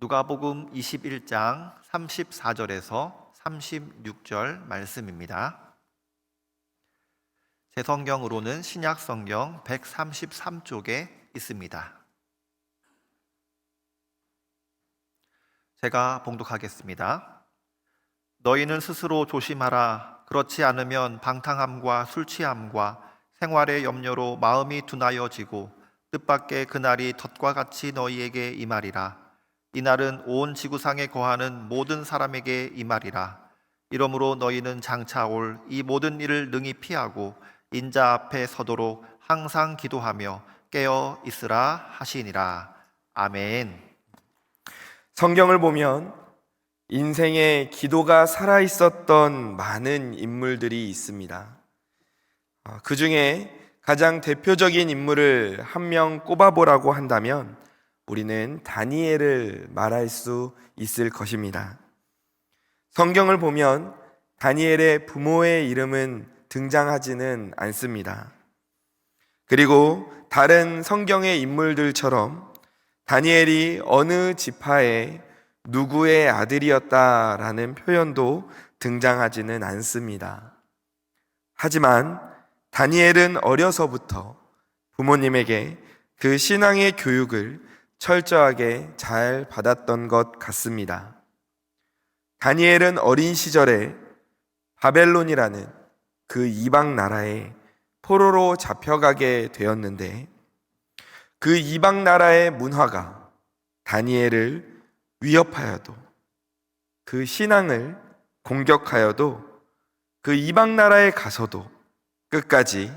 누가복음 21장 34절에서 36절 말씀입니다. 제 성경으로는 신약 성경 133쪽에 있습니다. 제가 봉독하겠습니다. 너희는 스스로 조심하라. 그렇지 않으면 방탕함과 술 취함과 생활의 염려로 마음이 둔하여지고 뜻밖의 그날이 덫과 같이 너희에게 임하리라. 이날은 온 지구상에 거하는 모든 사람에게 임하리라. 이러므로 너희는 장차 올 이 모든 일을 능히 피하고 인자 앞에 서도록 항상 기도하며 깨어 있으라 하시니라. 아멘. 성경을 보면 인생에 기도가 살아있었던 많은 인물들이 있습니다. 그 중에 가장 대표적인 인물을 한 명 꼽아보라고 한다면 우리는 다니엘을 말할 수 있을 것입니다. 성경을 보면 다니엘의 부모의 이름은 등장하지는 않습니다. 그리고 다른 성경의 인물들처럼 다니엘이 어느 지파의 누구의 아들이었다라는 표현도 등장하지는 않습니다. 하지만 다니엘은 어려서부터 부모님에게 그 신앙의 교육을 철저하게 잘 받았던 것 같습니다. 다니엘은 어린 시절에 바벨론이라는 그 이방 나라에 포로로 잡혀가게 되었는데 그 이방 나라의 문화가 다니엘을 위협하여도 그 신앙을 공격하여도 그 이방 나라에 가서도 끝까지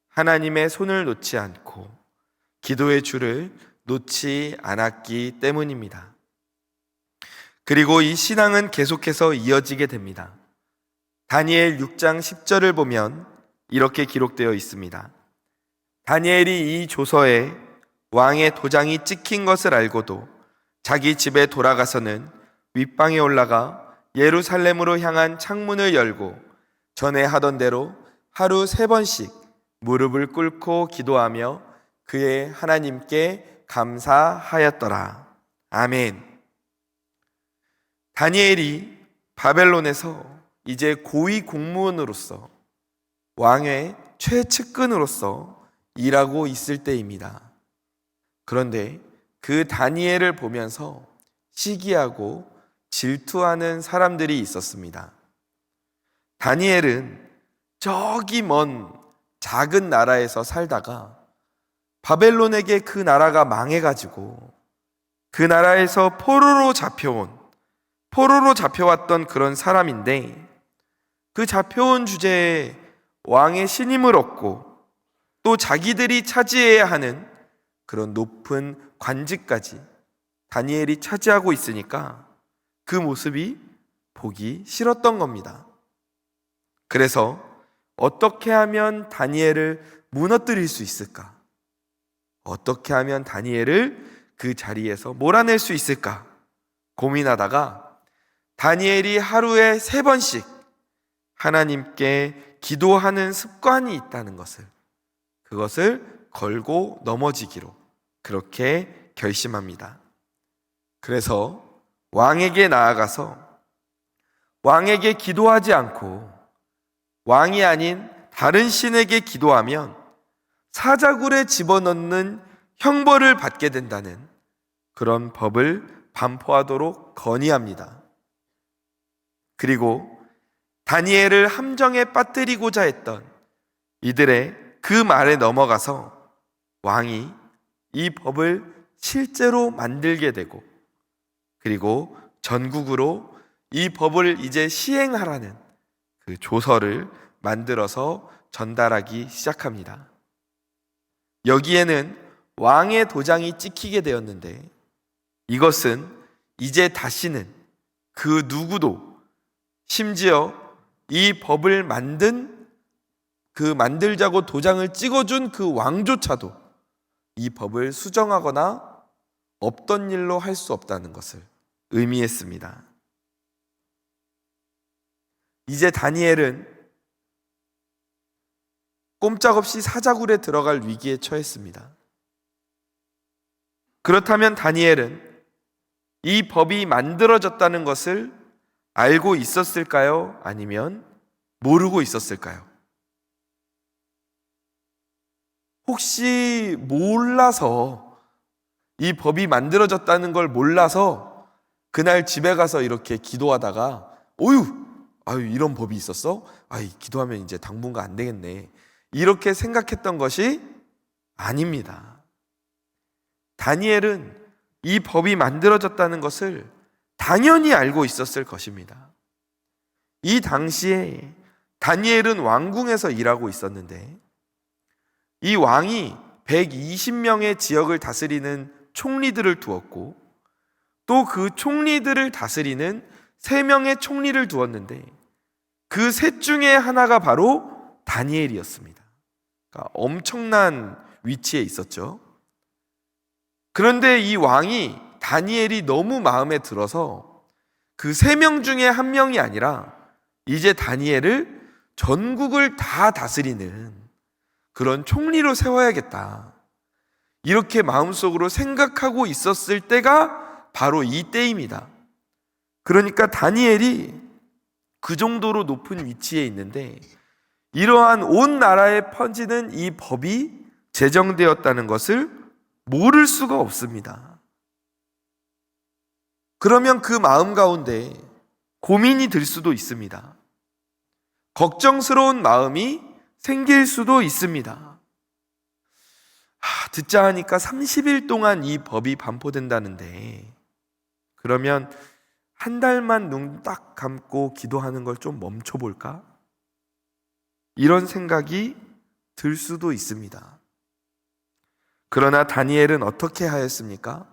하나님의 손을 놓지 않고 기도의 줄을 놓지 않았기 때문입니다. 그리고 이 신앙은 계속해서 이어지게 됩니다. 다니엘 6장 10절을 보면 이렇게 기록되어 있습니다. 다니엘이 이 조서에 왕의 도장이 찍힌 것을 알고도 자기 집에 돌아가서는 윗방에 올라가 예루살렘으로 향한 창문을 열고 전에 하던 대로 하루 3번씩 무릎을 꿇고 기도하며 그의 하나님께 감사하였더라. 아멘. 다니엘이 바벨론에서 이제 고위 공무원으로서 왕의 최측근으로서 일하고 있을 때입니다. 그런데 그 다니엘을 보면서 시기하고 질투하는 사람들이 있었습니다. 다니엘은 저기 먼 작은 나라에서 살다가 바벨론에게 그 나라가 망해가지고 그 나라에서 포로로 잡혀왔던 그런 사람인데 그 잡혀온 주제에 왕의 신임을 얻고 또 자기들이 차지해야 하는 그런 높은 관직까지 다니엘이 차지하고 있으니까 그 모습이 보기 싫었던 겁니다. 그래서 어떻게 하면 다니엘을 무너뜨릴 수 있을까? 어떻게 하면 다니엘을 그 자리에서 몰아낼 수 있을까? 고민하다가 다니엘이 하루에 3번씩 하나님께 기도하는 습관이 있다는 그것을 걸고 넘어지기로 그렇게 결심합니다. 그래서 왕에게 나아가서 왕에게 기도하지 않고 왕이 아닌 다른 신에게 기도하면 사자굴에 집어넣는 형벌을 받게 된다는 그런 법을 반포하도록 건의합니다. 그리고 다니엘을 함정에 빠뜨리고자 했던 이들의 그 말에 넘어가서 왕이 이 법을 실제로 만들게 되고 그리고 전국으로 이 법을 이제 시행하라는 그 조서를 만들어서 전달하기 시작합니다. 여기에는 왕의 도장이 찍히게 되었는데 이것은 이제 다시는 그 누구도 심지어 이 법을 만들자고 도장을 찍어준 그 왕조차도 이 법을 수정하거나 없던 일로 할 수 없다는 것을 의미했습니다. 이제 다니엘은 꼼짝없이 사자굴에 들어갈 위기에 처했습니다. 그렇다면 다니엘은 이 법이 만들어졌다는 것을 알고 있었을까요? 아니면 모르고 있었을까요? 혹시 몰라서, 이 법이 만들어졌다는 걸 몰라서 그날 집에 가서 이렇게 기도하다가 아유 이런 법이 있었어? 기도하면 이제 당분간 안 되겠네, 이렇게 생각했던 것이 아닙니다. 다니엘은 이 법이 만들어졌다는 것을 당연히 알고 있었을 것입니다. 이 당시에 다니엘은 왕궁에서 일하고 있었는데, 이 왕이 120명의 지역을 다스리는 총리들을 두었고, 또 그 총리들을 다스리는 3명의 총리를 두었는데, 그 셋 중에 하나가 바로 다니엘이었습니다. 그러니까 엄청난 위치에 있었죠. 그런데 이 왕이 다니엘이 너무 마음에 들어서 그 3명 중에 1명이 아니라 이제 다니엘을 전국을 다 다스리는 그런 총리로 세워야겠다, 이렇게 마음속으로 생각하고 있었을 때가 바로 이 때입니다. 그러니까 다니엘이 그 정도로 높은 위치에 있는데, 이러한 온 나라에 퍼지는 이 법이 제정되었다는 것을 모를 수가 없습니다. 그러면 그 마음 가운데 고민이 들 수도 있습니다. 걱정스러운 마음이 생길 수도 있습니다. 듣자 하니까 30일 동안 이 법이 반포된다는데, 그러면 한 달만 눈 딱 감고 기도하는 걸 좀 멈춰볼까? 이런 생각이 들 수도 있습니다. 그러나 다니엘은 어떻게 하였습니까?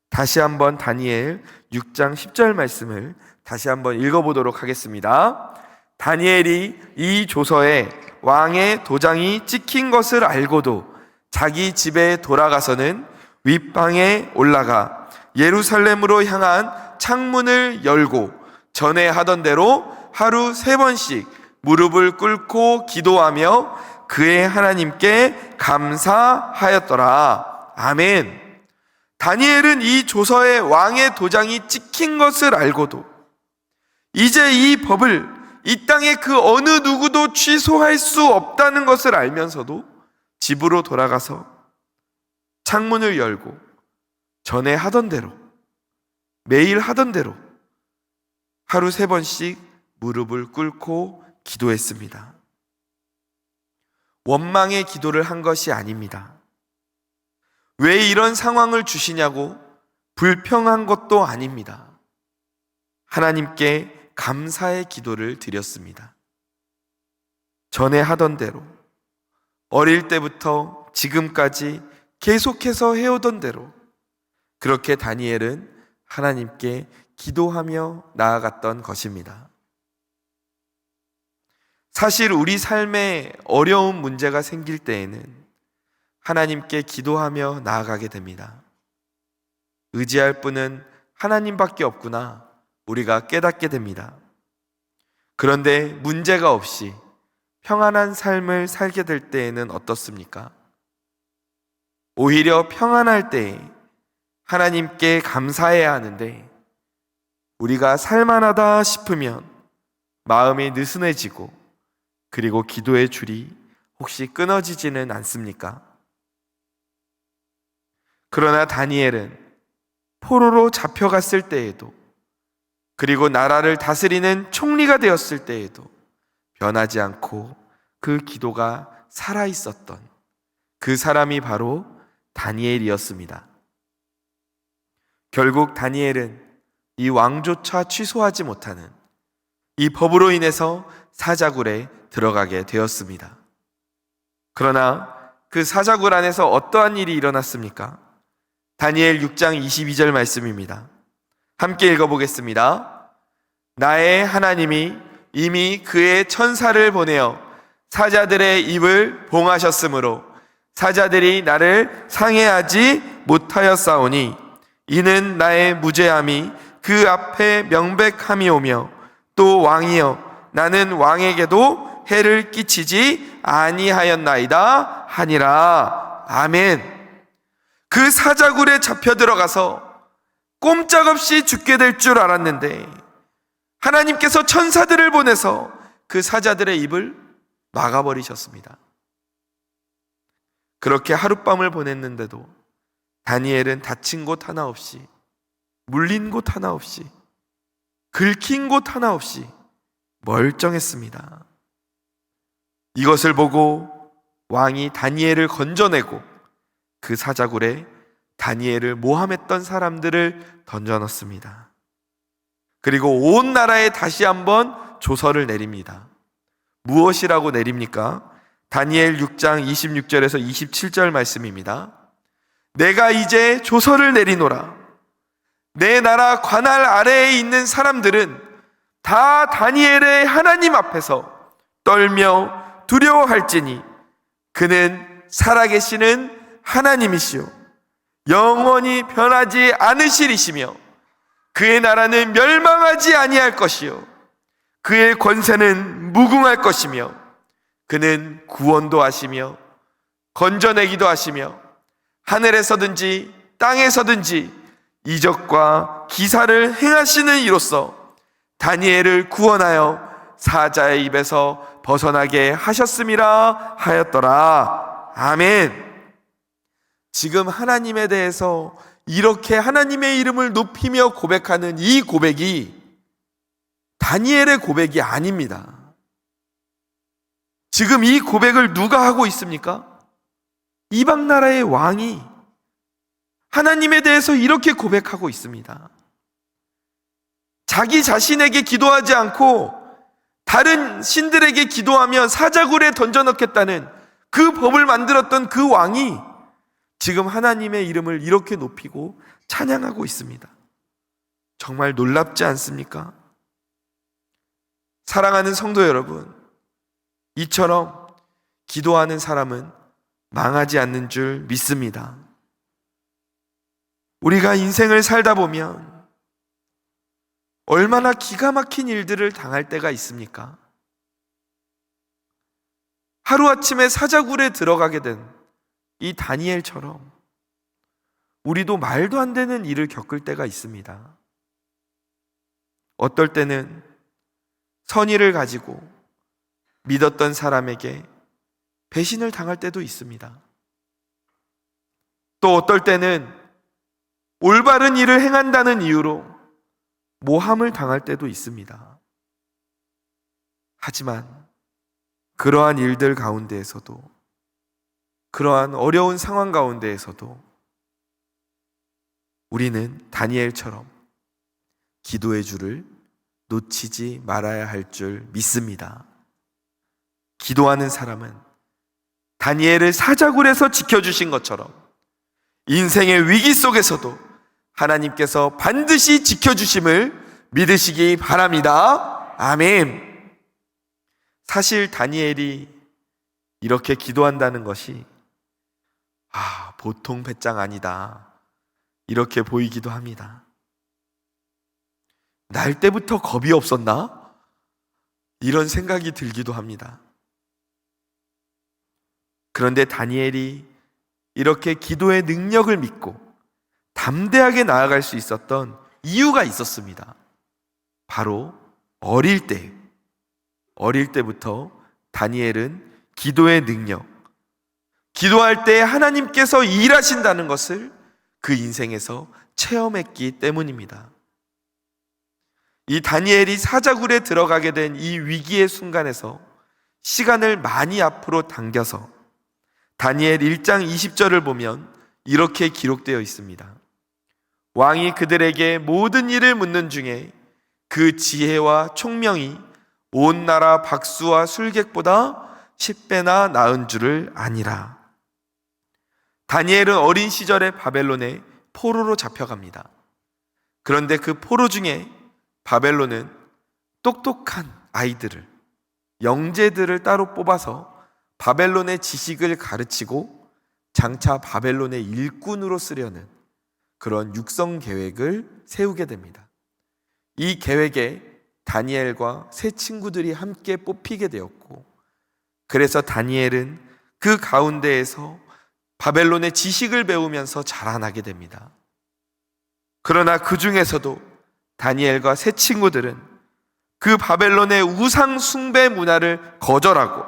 다시 한번 다니엘 6장 10절 말씀을 다시 한번 읽어보도록 하겠습니다. 다니엘이 이 조서에 왕의 도장이 찍힌 것을 알고도 자기 집에 돌아가서는 윗방에 올라가 예루살렘으로 향한 창문을 열고 전에 하던 대로 하루 3번씩 무릎을 꿇고 기도하며 그의 하나님께 감사하였더라. 아멘. 다니엘은 이 조서에 왕의 도장이 찍힌 것을 알고도 이제 이 법을 이 땅의 그 어느 누구도 취소할 수 없다는 것을 알면서도 집으로 돌아가서 창문을 열고 전에 하던 대로, 매일 하던 대로 하루 3번씩 무릎을 꿇고 기도했습니다. 원망의 기도를 한 것이 아닙니다. 왜 이런 상황을 주시냐고 불평한 것도 아닙니다. 하나님께 감사의 기도를 드렸습니다. 전에 하던 대로, 어릴 때부터 지금까지 계속해서 해오던 대로 그렇게 다니엘은 하나님께 기도하며 나아갔던 것입니다. 사실 우리 삶에 어려운 문제가 생길 때에는 하나님께 기도하며 나아가게 됩니다. 의지할 분은 하나님밖에 없구나 우리가 깨닫게 됩니다. 그런데 문제가 없이 평안한 삶을 살게 될 때에는 어떻습니까? 오히려 평안할 때에 하나님께 감사해야 하는데, 우리가 살만하다 싶으면 마음이 느슨해지고 그리고 기도의 줄이 혹시 끊어지지는 않습니까? 그러나 다니엘은 포로로 잡혀갔을 때에도, 그리고 나라를 다스리는 총리가 되었을 때에도 변하지 않고 그 기도가 살아있었던 그 사람이 바로 다니엘이었습니다. 결국 다니엘은 이 왕조차 취소하지 못하는 이 법으로 인해서 사자굴에 들어가게 되었습니다. 그러나 그 사자굴 안에서 어떠한 일이 일어났습니까? 다니엘 6장 22절 말씀입니다. 함께 읽어보겠습니다. 나의 하나님이 이미 그의 천사를 보내어 사자들의 입을 봉하셨으므로 사자들이 나를 상해하지 못하였사오니 이는 나의 무죄함이 그 앞에 명백함이오며 또 왕이여 나는 왕에게도 해를 끼치지 아니하였나이다 하니라. 아멘. 그 사자굴에 잡혀 들어가서 꼼짝없이 죽게 될 줄 알았는데 하나님께서 천사들을 보내서 그 사자들의 입을 막아버리셨습니다. 그렇게 하룻밤을 보냈는데도 다니엘은 다친 곳 하나 없이, 물린 곳 하나 없이, 긁힌 곳 하나 없이 멀쩡했습니다. 이것을 보고 왕이 다니엘을 건져내고 그 사자굴에 다니엘을 모함했던 사람들을 던져넣습니다. 그리고 온 나라에 다시 한번 조서를 내립니다. 무엇이라고 내립니까? 다니엘 6장 26절에서 27절 말씀입니다. 내가 이제 조서를 내리노라. 내 나라 관할 아래에 있는 사람들은 다 다니엘의 하나님 앞에서 떨며 두려워할지니 그는 살아계시는 하나님이시요 영원히 변하지 않으시리시며 그의 나라는 멸망하지 아니할 것이요 그의 권세는 무궁할 것이며 그는 구원도 하시며 건져내기도 하시며 하늘에서든지 땅에서든지 이적과 기사를 행하시는 이로써 다니엘을 구원하여 사자의 입에서 벗어나게 하셨음이라 하였더라. 아멘. 지금 하나님에 대해서 이렇게 하나님의 이름을 높이며 고백하는 이 고백이 다니엘의 고백이 아닙니다. 지금 이 고백을 누가 하고 있습니까? 이방 나라의 왕이 하나님에 대해서 이렇게 고백하고 있습니다. 자기 자신에게 기도하지 않고 다른 신들에게 기도하며 사자굴에 던져넣겠다는 그 법을 만들었던 그 왕이 지금 하나님의 이름을 이렇게 높이고 찬양하고 있습니다. 정말 놀랍지 않습니까? 사랑하는 성도 여러분, 이처럼 기도하는 사람은 망하지 않는 줄 믿습니다. 우리가 인생을 살다 보면 얼마나 기가 막힌 일들을 당할 때가 있습니까? 하루아침에 사자굴에 들어가게 된 이 다니엘처럼 우리도 말도 안 되는 일을 겪을 때가 있습니다. 어떨 때는 선의를 가지고 믿었던 사람에게 배신을 당할 때도 있습니다. 또 어떨 때는 올바른 일을 행한다는 이유로 모함을 당할 때도 있습니다. 하지만 그러한 일들 가운데에서도, 그러한 어려운 상황 가운데에서도 우리는 다니엘처럼 기도의 줄을 놓치지 말아야 할 줄 믿습니다. 기도하는 사람은 다니엘을 사자굴에서 지켜주신 것처럼 인생의 위기 속에서도 하나님께서 반드시 지켜주심을 믿으시기 바랍니다. 아멘. 사실 다니엘이 이렇게 기도한다는 것이 보통 배짱 아니다, 이렇게 보이기도 합니다. 날 때부터 겁이 없었나? 이런 생각이 들기도 합니다. 그런데 다니엘이 이렇게 기도의 능력을 믿고 담대하게 나아갈 수 있었던 이유가 있었습니다. 바로 어릴 때부터 다니엘은 기도의 능력, 기도할 때 하나님께서 일하신다는 것을 그 인생에서 체험했기 때문입니다. 이 다니엘이 사자굴에 들어가게 된 이 위기의 순간에서 시간을 많이 앞으로 당겨서 다니엘 1장 20절을 보면 이렇게 기록되어 있습니다. 왕이 그들에게 모든 일을 묻는 중에 그 지혜와 총명이 온 나라 박수와 술객보다 10배나 나은 줄을 아니라. 다니엘은 어린 시절에 바벨론에 포로로 잡혀갑니다. 그런데 그 포로 중에 바벨론은 똑똑한 아이들을, 영재들을 따로 뽑아서 바벨론의 지식을 가르치고 장차 바벨론의 일꾼으로 쓰려는 그런 육성 계획을 세우게 됩니다. 이 계획에 다니엘과 세 친구들이 함께 뽑히게 되었고, 그래서 다니엘은 그 가운데에서 바벨론의 지식을 배우면서 자라나게 됩니다. 그러나 그 중에서도 다니엘과 세 친구들은 그 바벨론의 우상 숭배 문화를 거절하고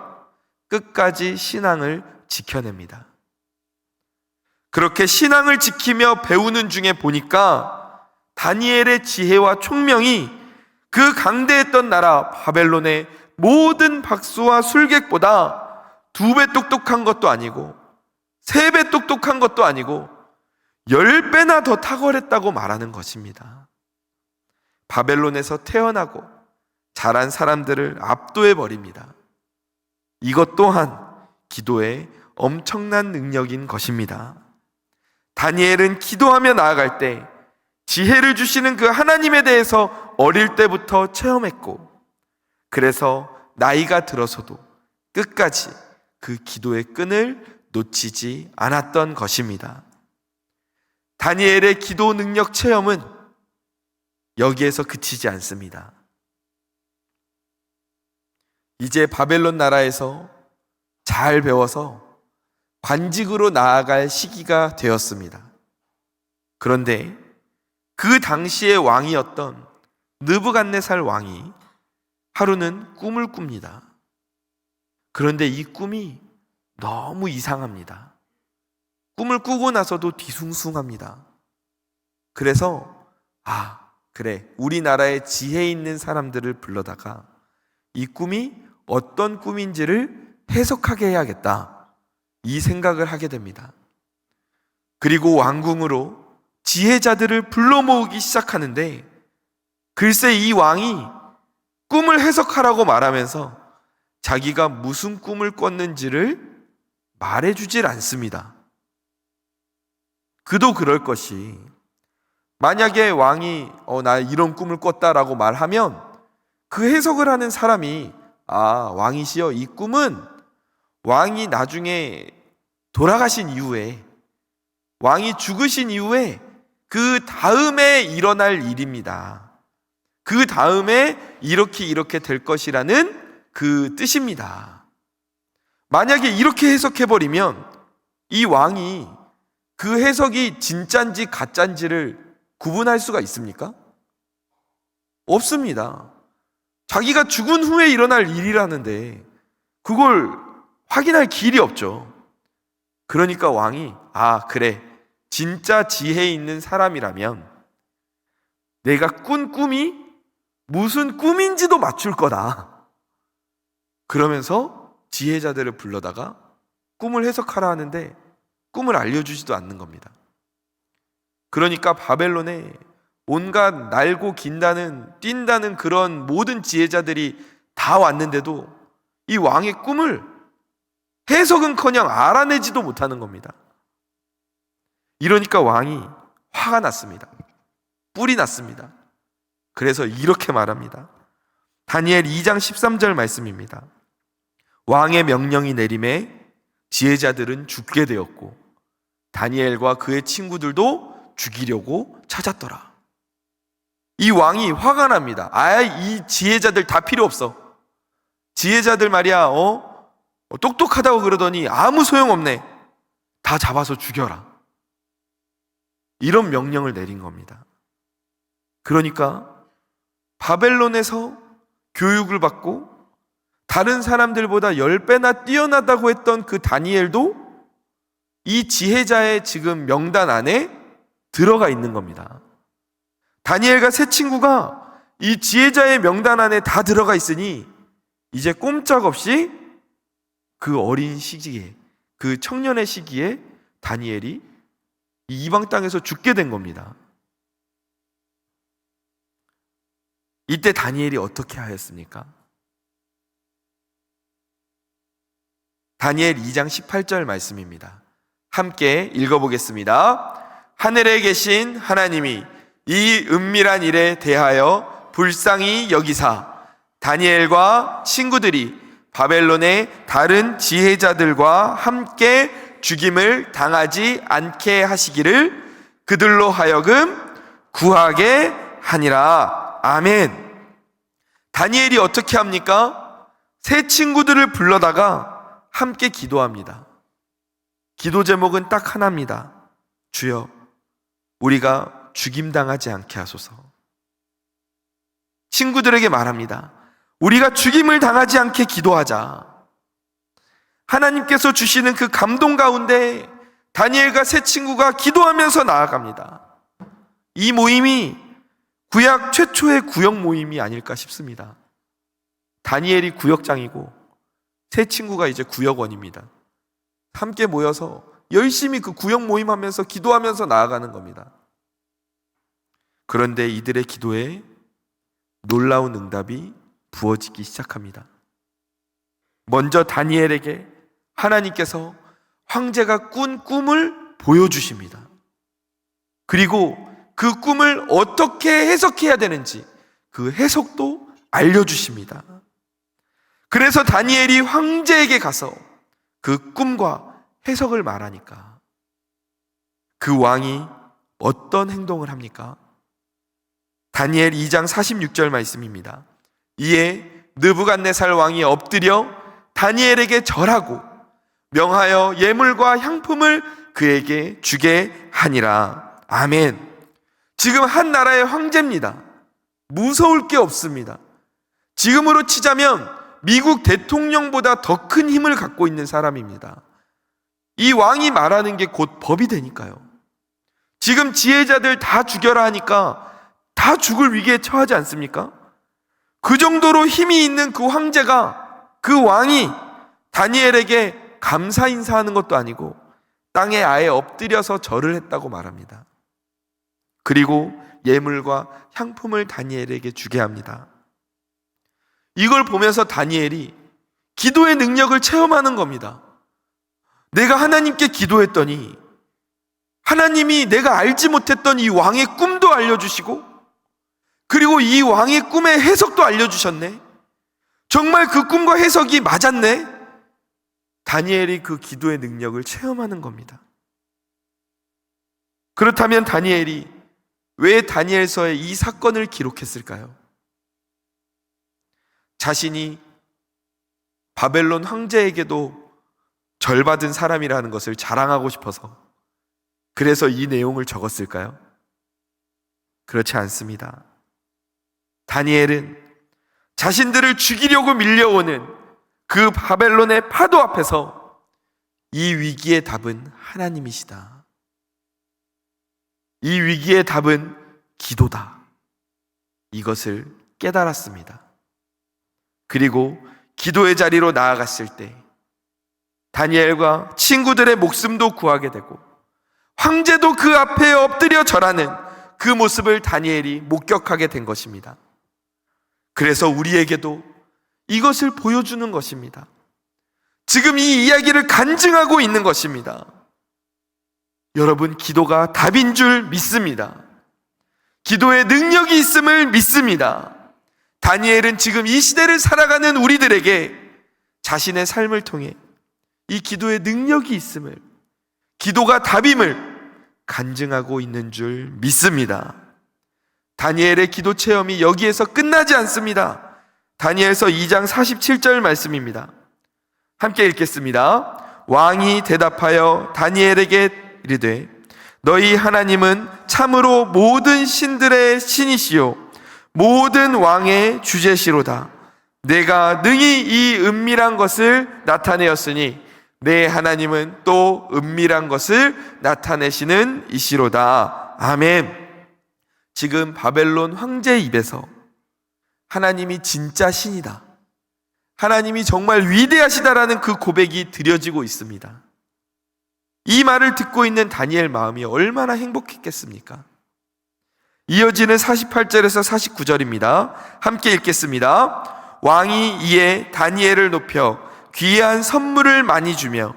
끝까지 신앙을 지켜냅니다. 그렇게 신앙을 지키며 배우는 중에 보니까 다니엘의 지혜와 총명이 그 강대했던 나라 바벨론의 모든 박수와 술객보다 2배 똑똑한 것도 아니고 3배 똑똑한 것도 아니고 10배나 더 탁월했다고 말하는 것입니다. 바벨론에서 태어나고 자란 사람들을 압도해 버립니다. 이것 또한 기도의 엄청난 능력인 것입니다. 다니엘은 기도하며 나아갈 때 지혜를 주시는 그 하나님에 대해서 어릴 때부터 체험했고, 그래서 나이가 들어서도 끝까지 그 기도의 끈을 놓치지 않았던 것입니다. 다니엘의 기도 능력 체험은 여기에서 그치지 않습니다. 이제 바벨론 나라에서 잘 배워서 관직으로 나아갈 시기가 되었습니다. 그런데 그 당시의 왕이었던 느부갓네살 왕이 하루는 꿈을 꿉니다. 그런데 이 꿈이 너무 이상합니다. 꿈을 꾸고 나서도 뒤숭숭합니다. 그래서 그래, 우리나라에 지혜 있는 사람들을 불러다가 이 꿈이 어떤 꿈인지를 해석하게 해야겠다, 이 생각을 하게 됩니다. 그리고 왕궁으로 지혜자들을 불러 모으기 시작하는데, 글쎄 이 왕이 꿈을 해석하라고 말하면서 자기가 무슨 꿈을 꿨는지를 말해주질 않습니다. 그도 그럴 것이, 만약에 왕이 나 이런 꿈을 꿨다라고 말하면 그 해석을 하는 사람이 왕이시여, 이 꿈은 왕이 나중에 돌아가신 이후에, 왕이 죽으신 이후에 그 다음에 일어날 일입니다. 그 다음에 이렇게 될 것이라는 그 뜻입니다. 만약에 이렇게 해석해버리면 이 왕이 그 해석이 진짠지 가짠지를 구분할 수가 있습니까? 없습니다. 자기가 죽은 후에 일어날 일이라는데 그걸 확인할 길이 없죠. 그러니까 왕이 그래, 진짜 지혜 있는 사람이라면 내가 꾼 꿈이 무슨 꿈인지도 맞출 거다. 그러면서 지혜자들을 불러다가 꿈을 해석하라 하는데 꿈을 알려주지도 않는 겁니다. 그러니까 바벨론에 온갖 날고 긴다는, 뛴다는 그런 모든 지혜자들이 다 왔는데도 이 왕의 꿈을 해석은커녕 알아내지도 못하는 겁니다. 이러니까 왕이 화가 났습니다. 뿔이 났습니다. 그래서 이렇게 말합니다. 다니엘 2장 13절 말씀입니다. 왕의 명령이 내림에 지혜자들은 죽게 되었고 다니엘과 그의 친구들도 죽이려고 찾았더라. 이 왕이 화가 납니다. 이 지혜자들 다 필요 없어. 지혜자들 말이야, 똑똑하다고 그러더니 아무 소용없네. 다 잡아서 죽여라. 이런 명령을 내린 겁니다. 그러니까 바벨론에서 교육을 받고 다른 사람들보다 10배나 뛰어나다고 했던 그 다니엘도 이 지혜자의 지금 명단 안에 들어가 있는 겁니다. 다니엘과 세 친구가 이 지혜자의 명단 안에 다 들어가 있으니 이제 꼼짝없이 그 어린 시기에, 그 청년의 시기에 다니엘이 이 이방 땅에서 죽게 된 겁니다. 이때 다니엘이 어떻게 하였습니까? 다니엘 2장 18절 말씀입니다. 함께 읽어보겠습니다. 하늘에 계신 하나님이 이 은밀한 일에 대하여 불쌍히 여기사 다니엘과 친구들이 바벨론의 다른 지혜자들과 함께 죽임을 당하지 않게 하시기를 그들로 하여금 구하게 하니라. 아멘. 다니엘이 어떻게 합니까? 세 친구들을 불러다가 함께 기도합니다. 기도 제목은 딱 하나입니다. 주여, 우리가 죽임당하지 않게 하소서. 친구들에게 말합니다. 우리가 죽임을 당하지 않게 기도하자. 하나님께서 주시는 그 감동 가운데 다니엘과 세 친구가 기도하면서 나아갑니다. 이 모임이 구약 최초의 구역 모임이 아닐까 싶습니다. 다니엘이 구역장이고 세 친구가 이제 구역원입니다. 함께 모여서 열심히 그 구역 모임하면서 기도하면서 나아가는 겁니다. 그런데 이들의 기도에 놀라운 응답이 부어지기 시작합니다. 먼저 다니엘에게 하나님께서 황제가 꾼 꿈을 보여주십니다. 그리고 그 꿈을 어떻게 해석해야 되는지 그 해석도 알려주십니다. 그래서 다니엘이 황제에게 가서 그 꿈과 해석을 말하니까 그 왕이 어떤 행동을 합니까? 다니엘 2장 46절 말씀입니다. 이에 느부갓네살 왕이 엎드려 다니엘에게 절하고 명하여 예물과 향품을 그에게 주게 하니라. 아멘. 지금 한 나라의 황제입니다. 무서울 게 없습니다. 지금으로 치자면 미국 대통령보다 더 큰 힘을 갖고 있는 사람입니다. 이 왕이 말하는 게 곧 법이 되니까요. 지금 지혜자들 다 죽여라 하니까 다 죽을 위기에 처하지 않습니까? 그 정도로 힘이 있는 그 황제가, 그 왕이 다니엘에게 감사 인사하는 것도 아니고 땅에 아예 엎드려서 절을 했다고 말합니다. 그리고 예물과 향품을 다니엘에게 주게 합니다. 이걸 보면서 다니엘이 기도의 능력을 체험하는 겁니다. 내가 하나님께 기도했더니 하나님이 내가 알지 못했던 이 왕의 꿈도 알려주시고 그리고 이 왕의 꿈의 해석도 알려주셨네. 정말 그 꿈과 해석이 맞았네. 다니엘이 그 기도의 능력을 체험하는 겁니다. 그렇다면 다니엘이 왜 다니엘서에 이 사건을 기록했을까요? 자신이 바벨론 황제에게도 절받은 사람이라는 것을 자랑하고 싶어서 그래서 이 내용을 적었을까요? 그렇지 않습니다. 다니엘은 자신들을 죽이려고 밀려오는 그 바벨론의 파도 앞에서 이 위기의 답은 하나님이시다. 이 위기의 답은 기도다. 이것을 깨달았습니다. 그리고 기도의 자리로 나아갔을 때 다니엘과 친구들의 목숨도 구하게 되고 황제도 그 앞에 엎드려 절하는 그 모습을 다니엘이 목격하게 된 것입니다. 그래서 우리에게도 이것을 보여주는 것입니다. 지금 이 이야기를 간증하고 있는 것입니다. 여러분, 기도가 답인 줄 믿습니다. 기도의 능력이 있음을 믿습니다. 다니엘은 지금 이 시대를 살아가는 우리들에게 자신의 삶을 통해 이 기도의 능력이 있음을, 기도가 답임을 간증하고 있는 줄 믿습니다. 다니엘의 기도 체험이 여기에서 끝나지 않습니다. 다니엘서 2장 47절 말씀입니다. 함께 읽겠습니다. 왕이 대답하여 다니엘에게 이르되 너희 하나님은 참으로 모든 신들의 신이시요 모든 왕의 주제시로다. 내가 능히 이 은밀한 것을 나타내었으니 내 하나님은 또 은밀한 것을 나타내시는 이시로다. 아멘. 지금 바벨론 황제의 입에서 하나님이 진짜 신이다, 하나님이 정말 위대하시다라는 그 고백이 드려지고 있습니다. 이 말을 듣고 있는 다니엘 마음이 얼마나 행복했겠습니까? 이어지는 48절에서 49절입니다. 함께 읽겠습니다. 왕이 이에 다니엘을 높여 귀한 선물을 많이 주며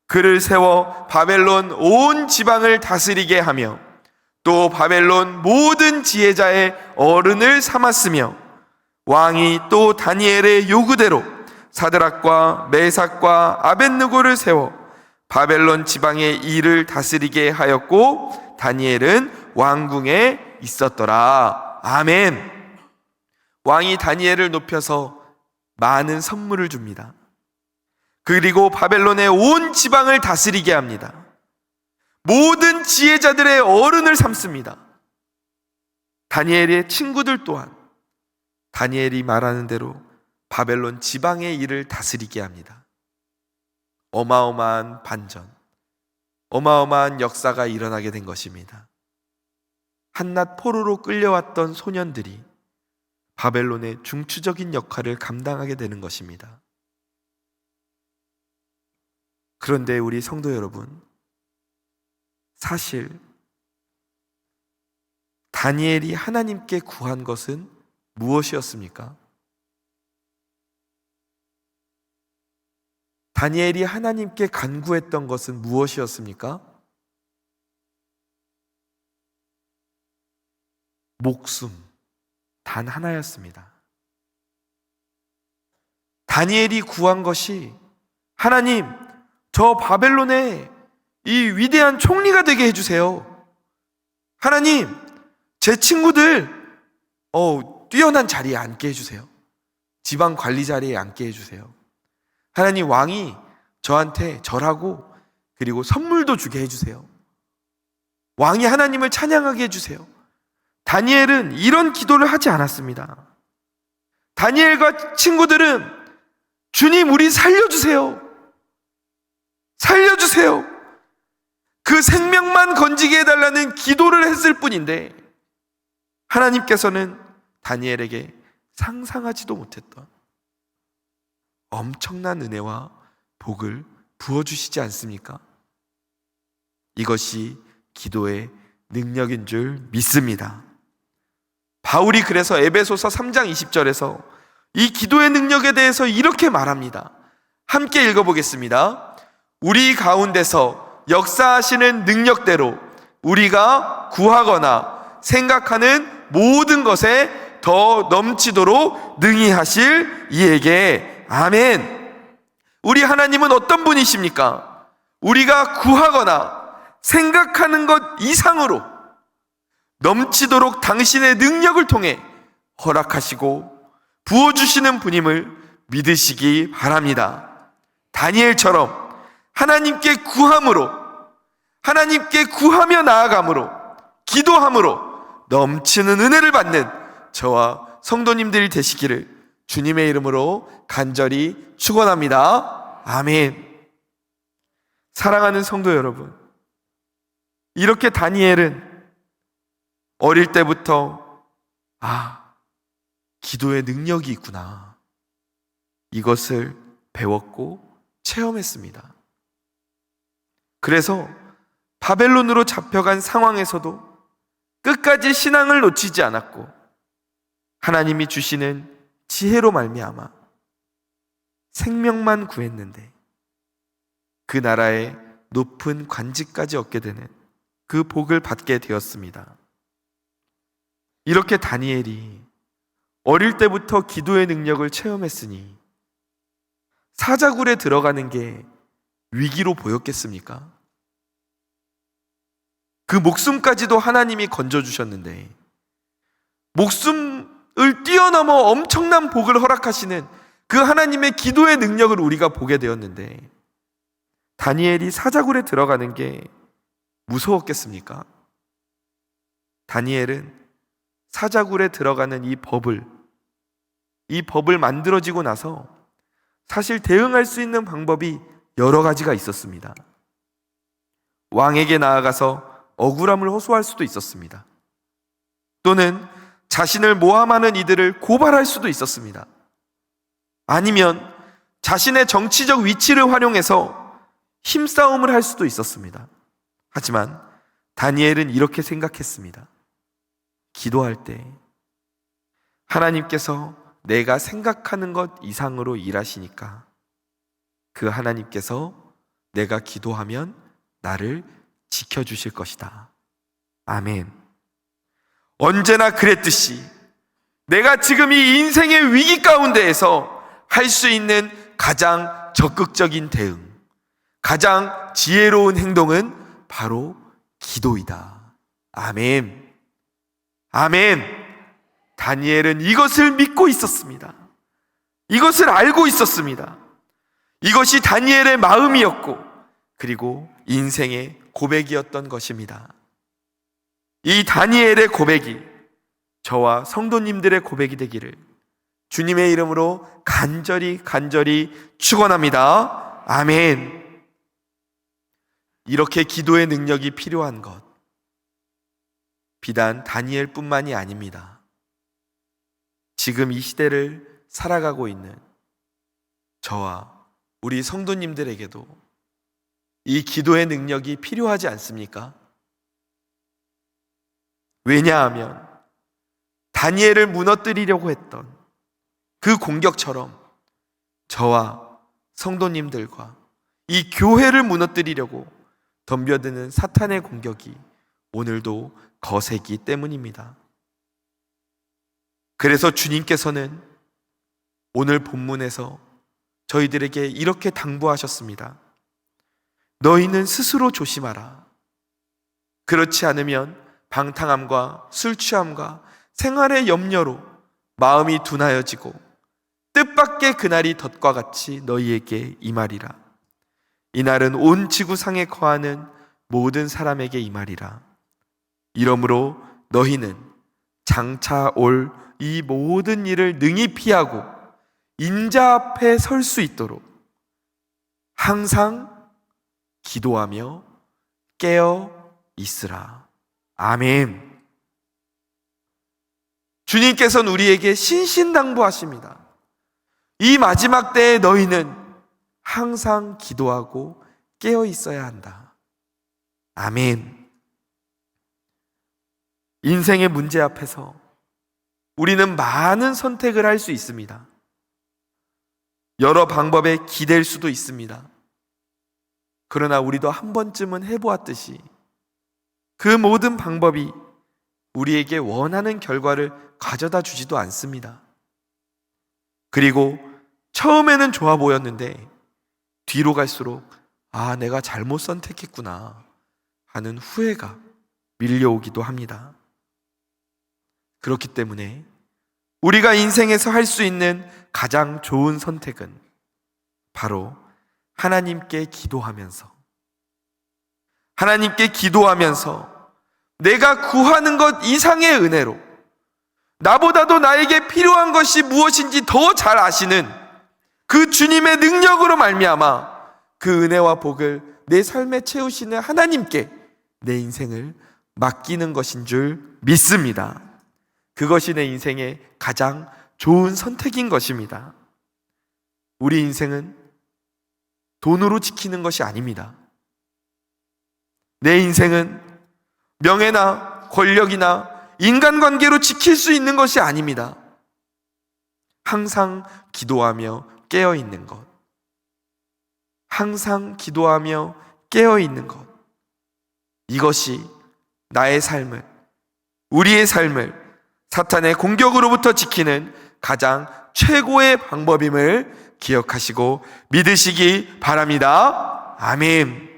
그를 세워 바벨론 온 지방을 다스리게 하며 또 바벨론 모든 지혜자의 어른을 삼았으며 왕이 또 다니엘의 요구대로 사드락과 메삭과 아벳느고를 세워 바벨론 지방의 일을 다스리게 하였고 다니엘은 왕궁에 있었더라. 아멘. 왕이 다니엘을 높여서 많은 선물을 줍니다. 그리고 바벨론의 온 지방을 다스리게 합니다. 모든 지혜자들의 어른을 삼습니다. 다니엘의 친구들 또한 다니엘이 말하는 대로 바벨론 지방의 일을 다스리게 합니다. 어마어마한 반전, 어마어마한 역사가 일어나게 된 것입니다. 한낱 포로로 끌려왔던 소년들이 바벨론의 중추적인 역할을 감당하게 되는 것입니다. 그런데 우리 성도 여러분, 사실 다니엘이 하나님께 구한 것은 무엇이었습니까? 다니엘이 하나님께 간구했던 것은 무엇이었습니까? 목숨 단 하나였습니다. 다니엘이 구한 것이 하나님, 저 바벨론의 이 위대한 총리가 되게 해주세요. 하나님, 제 친구들 뛰어난 자리에 앉게 해주세요. 지방 관리 자리에 앉게 해주세요. 하나님, 왕이 저한테 절하고 그리고 선물도 주게 해주세요. 왕이 하나님을 찬양하게 해주세요. 다니엘은 이런 기도를 하지 않았습니다. 다니엘과 친구들은 주님, 우리 살려주세요. 살려주세요. 그 생명만 건지게 해달라는 기도를 했을 뿐인데 하나님께서는 다니엘에게 상상하지도 못했던 엄청난 은혜와 복을 부어주시지 않습니까? 이것이 기도의 능력인 줄 믿습니다. 바울이 그래서 에베소서 3장 20절에서 이 기도의 능력에 대해서 이렇게 말합니다. 함께 읽어보겠습니다. 우리 가운데서 역사하시는 능력대로 우리가 구하거나 생각하는 모든 것에 더 넘치도록 능히 하실 이에게 아멘. 우리 하나님은 어떤 분이십니까? 우리가 구하거나 생각하는 것 이상으로 넘치도록 당신의 능력을 통해 허락하시고 부어주시는 분임을 믿으시기 바랍니다. 다니엘처럼 하나님께 구함으로, 하나님께 구하며 나아감으로, 기도함으로 넘치는 은혜를 받는 저와 성도님들이 되시기를 주님의 이름으로 간절히 축원합니다. 아멘. 사랑하는 성도 여러분, 이렇게 다니엘은 어릴 때부터 기도의 능력이 있구나, 이것을 배웠고 체험했습니다. 그래서 바벨론으로 잡혀간 상황에서도 끝까지 신앙을 놓치지 않았고 하나님이 주시는 지혜로 말미암아 생명만 구했는데 그 나라의 높은 관직까지 얻게 되는 그 복을 받게 되었습니다. 이렇게 다니엘이 어릴 때부터 기도의 능력을 체험했으니 사자굴에 들어가는 게 위기로 보였겠습니까? 그 목숨까지도 하나님이 건져주셨는데 목숨을 뛰어넘어 엄청난 복을 허락하시는 그 하나님의 기도의 능력을 우리가 보게 되었는데 다니엘이 사자굴에 들어가는 게 무서웠겠습니까? 다니엘은 사자굴에 들어가는 이 법을 만들어지고 나서 사실 대응할 수 있는 방법이 여러 가지가 있었습니다. 왕에게 나아가서 억울함을 호소할 수도 있었습니다. 또는 자신을 모함하는 이들을 고발할 수도 있었습니다. 아니면 자신의 정치적 위치를 활용해서 힘싸움을 할 수도 있었습니다. 하지만 다니엘은 이렇게 생각했습니다. 기도할 때 하나님께서 내가 생각하는 것 이상으로 일하시니까 그 하나님께서 내가 기도하면 나를 지켜주실 것이다. 아멘. 언제나 그랬듯이 내가 지금 이 인생의 위기 가운데에서 할 수 있는 가장 적극적인 대응, 가장 지혜로운 행동은 바로 기도이다. 아멘. 아멘. 다니엘은 이것을 믿고 있었습니다. 이것을 알고 있었습니다. 이것이 다니엘의 마음이었고 그리고 인생의 고백이었던 것입니다. 이 다니엘의 고백이 저와 성도님들의 고백이 되기를 주님의 이름으로 간절히 축원합니다. 아멘. 이렇게 기도의 능력이 필요한 것, 비단 다니엘뿐만이 아닙니다. 지금 이 시대를 살아가고 있는 저와 우리 성도님들에게도 이 기도의 능력이 필요하지 않습니까? 왜냐하면 다니엘을 무너뜨리려고 했던 그 공격처럼 저와 성도님들과 이 교회를 무너뜨리려고 덤벼드는 사탄의 공격이 오늘도 거세기 때문입니다. 그래서 주님께서는 오늘 본문에서 저희들에게 이렇게 당부하셨습니다. 너희는 스스로 조심하라. 그렇지 않으면 방탕함과 술 취함과 생활의 염려로 마음이 둔하여지고 뜻밖의 그날이 덫과 같이 너희에게 임하리라. 이날은 온 지구상에 거하는 모든 사람에게 임하리라. 이러므로 너희는 장차 올 이 모든 일을 능히 피하고 인자 앞에 설 수 있도록 항상 기도하며 깨어 있으라. 아멘. 주님께서는 우리에게 신신당부하십니다. 이 마지막 때에 너희는 항상 기도하고 깨어 있어야 한다. 아멘. 인생의 문제 앞에서 우리는 많은 선택을 할 수 있습니다. 여러 방법에 기댈 수도 있습니다. 그러나 우리도 한 번쯤은 해보았듯이 그 모든 방법이 우리에게 원하는 결과를 가져다 주지도 않습니다. 그리고 처음에는 좋아 보였는데 뒤로 갈수록 내가 잘못 선택했구나 하는 후회가 밀려오기도 합니다. 그렇기 때문에 우리가 인생에서 할 수 있는 가장 좋은 선택은 바로 하나님께 기도하면서 내가 구하는 것 이상의 은혜로 나보다도 나에게 필요한 것이 무엇인지 더 잘 아시는 그 주님의 능력으로 말미암아 그 은혜와 복을 내 삶에 채우시는 하나님께 내 인생을 맡기는 것인 줄 믿습니다. 그것이 내 인생의 가장 좋은 선택인 것입니다. 우리 인생은 돈으로 지키는 것이 아닙니다. 내 인생은 명예나 권력이나 인간관계로 지킬 수 있는 것이 아닙니다. 항상 기도하며 깨어있는 것. 항상 기도하며 깨어있는 것. 이것이 나의 삶을, 우리의 삶을 사탄의 공격으로부터 지키는 가장 최고의 방법임을 기억하시고 믿으시기 바랍니다. 아멘.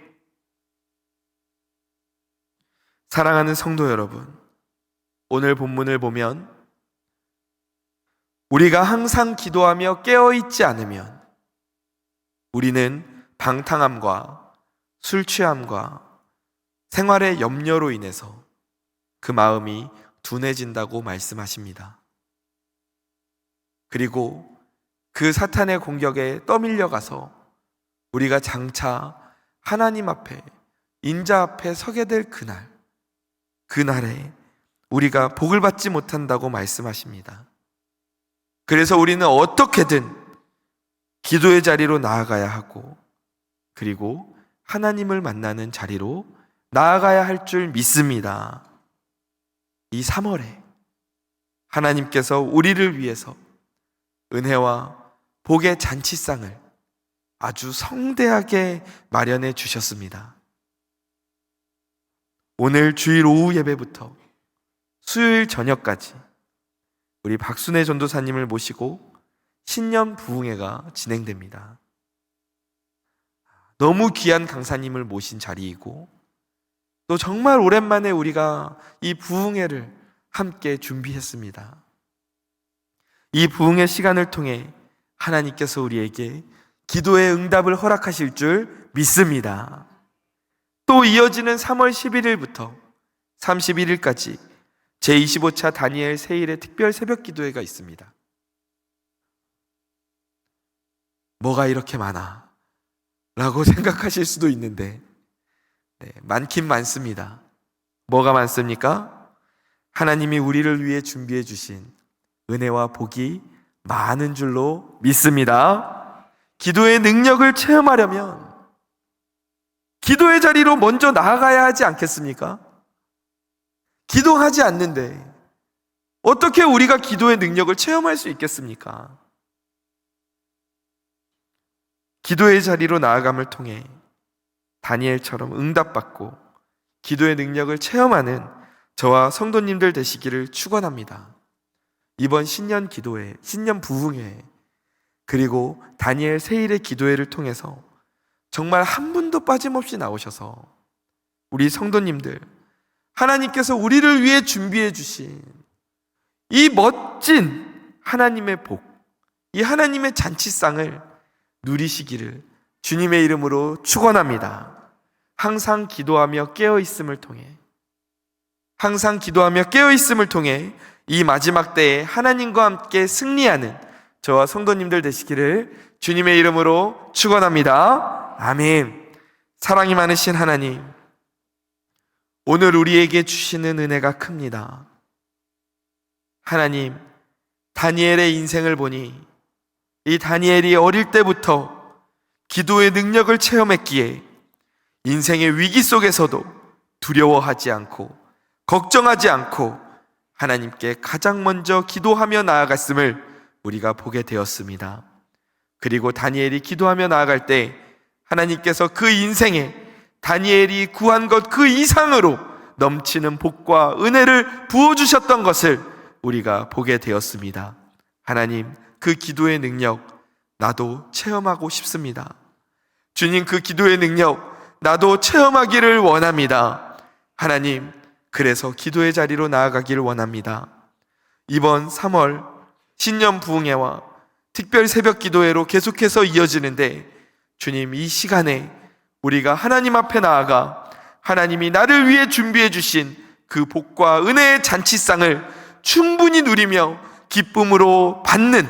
사랑하는 성도 여러분, 오늘 본문을 보면 우리가 항상 기도하며 깨어있지 않으면 우리는 방탕함과 술 취함과 생활의 염려로 인해서 그 마음이 둔해진다고 말씀하십니다. 그리고 그 사탄의 공격에 떠밀려가서 우리가 장차 하나님 앞에, 인자 앞에 서게 될 그날에 우리가 복을 받지 못한다고 말씀하십니다. 그래서 우리는 어떻게든 기도의 자리로 나아가야 하고 그리고 하나님을 만나는 자리로 나아가야 할 줄 믿습니다. 이 3월에 하나님께서 우리를 위해서 은혜와 복의 잔치상을 아주 성대하게 마련해 주셨습니다. 오늘 주일 오후 예배부터 수요일 저녁까지 우리 박순애 전도사님을 모시고 신년 부흥회가 진행됩니다. 너무 귀한 강사님을 모신 자리이고 또 정말 오랜만에 우리가 이 부흥회를 함께 준비했습니다. 이 부흥회 시간을 통해 하나님께서 우리에게 기도의 응답을 허락하실 줄 믿습니다. 또 이어지는 3월 11일부터 31일까지 제25차 다니엘 세일의 특별 새벽 기도회가 있습니다. 뭐가 이렇게 많아? 라고 생각하실 수도 있는데 많긴 많습니다. 뭐가 많습니까? 하나님이 우리를 위해 준비해 주신 은혜와 복이 많은 줄로 믿습니다. 기도의 능력을 체험하려면 기도의 자리로 먼저 나아가야 하지 않겠습니까? 기도하지 않는데 어떻게 우리가 기도의 능력을 체험할 수 있겠습니까? 기도의 자리로 나아감을 통해 다니엘처럼 응답받고 기도의 능력을 체험하는 저와 성도님들 되시기를 축원합니다. 이번 신년 기도회, 신년 부흥회, 그리고 다니엘 세일의 기도회를 통해서 정말 한 분도 빠짐없이 나오셔서 우리 성도님들, 하나님께서 우리를 위해 준비해 주신 이 멋진 하나님의 복, 이 하나님의 잔치상을 누리시기를 주님의 이름으로 축원합니다. 항상 기도하며 깨어있음을 통해 이 마지막 때에 하나님과 함께 승리하는 저와 성도님들 되시기를 주님의 이름으로 축원합니다. 아멘. 사랑이 많으신 하나님, 오늘 우리에게 주시는 은혜가 큽니다. 하나님, 다니엘의 인생을 보니 이 다니엘이 어릴 때부터 기도의 능력을 체험했기에 인생의 위기 속에서도 두려워하지 않고 걱정하지 않고 하나님께 가장 먼저 기도하며 나아갔음을 우리가 보게 되었습니다. 그리고 다니엘이 기도하며 나아갈 때 하나님께서 그 인생에 다니엘이 구한 것 그 이상으로 넘치는 복과 은혜를 부어주셨던 것을 우리가 보게 되었습니다. 하나님, 그 기도의 능력 나도 체험하고 싶습니다. 주님, 그 기도의 능력 나도 체험하기를 원합니다. 하나님, 그래서 기도의 자리로 나아가기를 원합니다. 이번 3월 신년 부흥회와 특별 새벽 기도회로 계속해서 이어지는데 주님, 이 시간에 우리가 하나님 앞에 나아가 하나님이 나를 위해 준비해 주신 그 복과 은혜의 잔치상을 충분히 누리며 기쁨으로 받는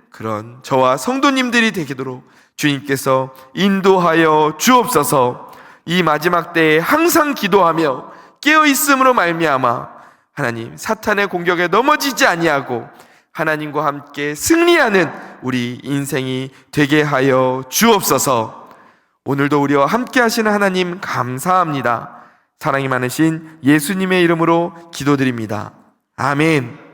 그런 저와 성도님들이 되도록 주님께서 인도하여 주옵소서. 이 마지막 때에 항상 기도하며 깨어있음으로 말미암아 하나님, 사탄의 공격에 넘어지지 아니하고 하나님과 함께 승리하는 우리 인생이 되게 하여 주옵소서. 오늘도 우리와 함께 하시는 하나님 감사합니다. 사랑이 많으신 예수님의 이름으로 기도드립니다. 아멘.